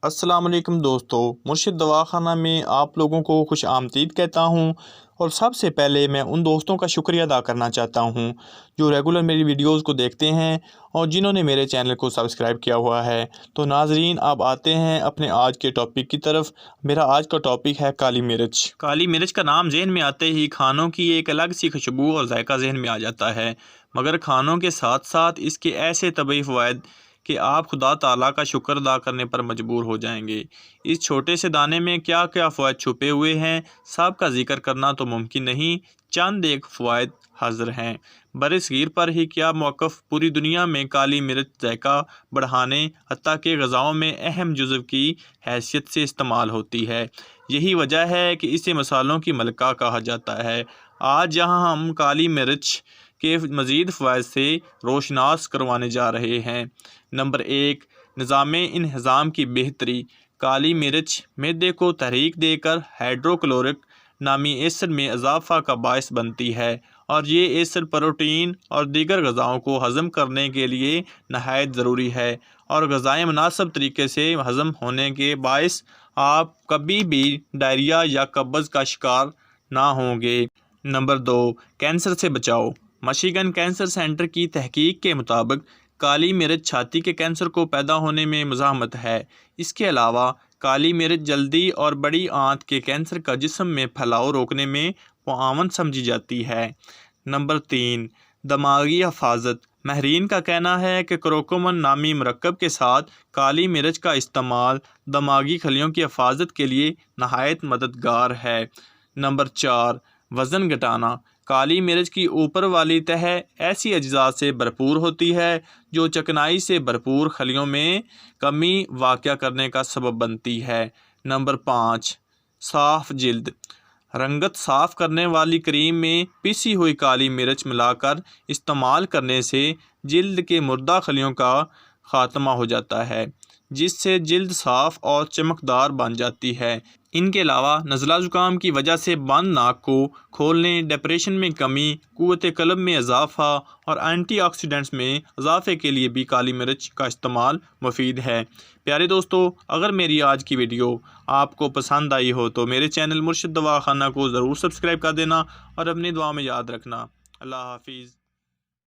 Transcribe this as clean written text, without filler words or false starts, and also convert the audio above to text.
السلام علیکم دوستو، مرشد دواخانہ میں آپ لوگوں کو خوش آمدید کہتا ہوں۔ اور سب سے پہلے میں ان دوستوں کا شکریہ ادا کرنا چاہتا ہوں جو ریگولر میری ویڈیوز کو دیکھتے ہیں اور جنہوں نے میرے چینل کو سبسکرائب کیا ہوا ہے۔ تو ناظرین، اب آتے ہیں اپنے آج کے ٹاپک کی طرف۔ میرا آج کا ٹاپک ہے کالی مرچ۔ کالی مرچ کا نام ذہن میں آتے ہی کھانوں کی ایک الگ سی خوشبو اور ذائقہ ذہن میں آ جاتا ہے، مگر کھانوں کے ساتھ ساتھ اس کے ایسے طبعی فوائد کہ آپ خدا تعالیٰ کا شکر ادا کرنے پر مجبور ہو جائیں گے۔ اس چھوٹے سے دانے میں کیا کیا فوائد چھپے ہوئے ہیں، سب کا ذکر کرنا تو ممکن نہیں، چند ایک فوائد حاضر ہیں۔ برصغیر پر ہی کیا موقف پوری دنیا میں کالی مرچ ذائقہ بڑھانے، حتیٰ کہ غذاؤں میں اہم جزو کی حیثیت سے استعمال ہوتی ہے۔ یہی وجہ ہے کہ اسے مصالحوں کی ملکہ کہا جاتا ہے۔ آج یہاں ہم کالی مرچ کے مزید فوائد سے روشناس کروانے جا رہے ہیں۔ نمبر 1، نظام انہضام کی بہتری۔ کالی مرچ معدے کو تحریک دے کر ہائیڈروکلورک نامی ایسڈ میں اضافہ کا باعث بنتی ہے، اور یہ ایسڈ پروٹین اور دیگر غذاؤں کو ہضم کرنے کے لیے نہایت ضروری ہے، اور غذائیں مناسب طریقے سے ہضم ہونے کے باعث آپ کبھی بھی ڈائریا یا قبض کا شکار نہ ہوں گے۔ نمبر 2، کینسر سے بچاؤ۔ مشیگن کینسر سینٹر کی تحقیق کے مطابق کالی مرچ چھاتی کے کینسر کو پیدا ہونے میں مزاحمت ہے۔ اس کے علاوہ کالی مرچ جلدی اور بڑی آنت کے کینسر کا جسم میں پھیلاؤ روکنے میں معاون سمجھی جاتی ہے۔ نمبر 3، دماغی حفاظت۔ ماہرین کا کہنا ہے کہ کروکومن نامی مرکب کے ساتھ کالی مرچ کا استعمال دماغی خلیوں کی حفاظت کے لیے نہایت مددگار ہے۔ نمبر 4، وزن گھٹانا۔ کالی مرچ کی اوپر والی تہہ ایسی اجزاء سے بھرپور ہوتی ہے جو چکنائی سے بھرپور خلیوں میں کمی واقع کرنے کا سبب بنتی ہے۔ نمبر 5، صاف جلد۔ رنگت صاف کرنے والی کریم میں پیسی ہوئی کالی مرچ ملا کر استعمال کرنے سے جلد کے مردہ خلیوں کا خاتمہ ہو جاتا ہے، جس سے جلد صاف اور چمکدار بن جاتی ہے۔ ان کے علاوہ نزلہ زکام کی وجہ سے بند ناک کو کھولنے، ڈپریشن میں کمی، قوت قلب میں اضافہ اور اینٹی آکسیڈنٹس میں اضافے کے لیے بھی کالی مرچ کا استعمال مفید ہے۔ پیارے دوستو، اگر میری آج کی ویڈیو آپ کو پسند آئی ہو تو میرے چینل مرشد دواخانہ کو ضرور سبسکرائب کر دینا اور اپنی دعا میں یاد رکھنا۔ اللہ حافظ۔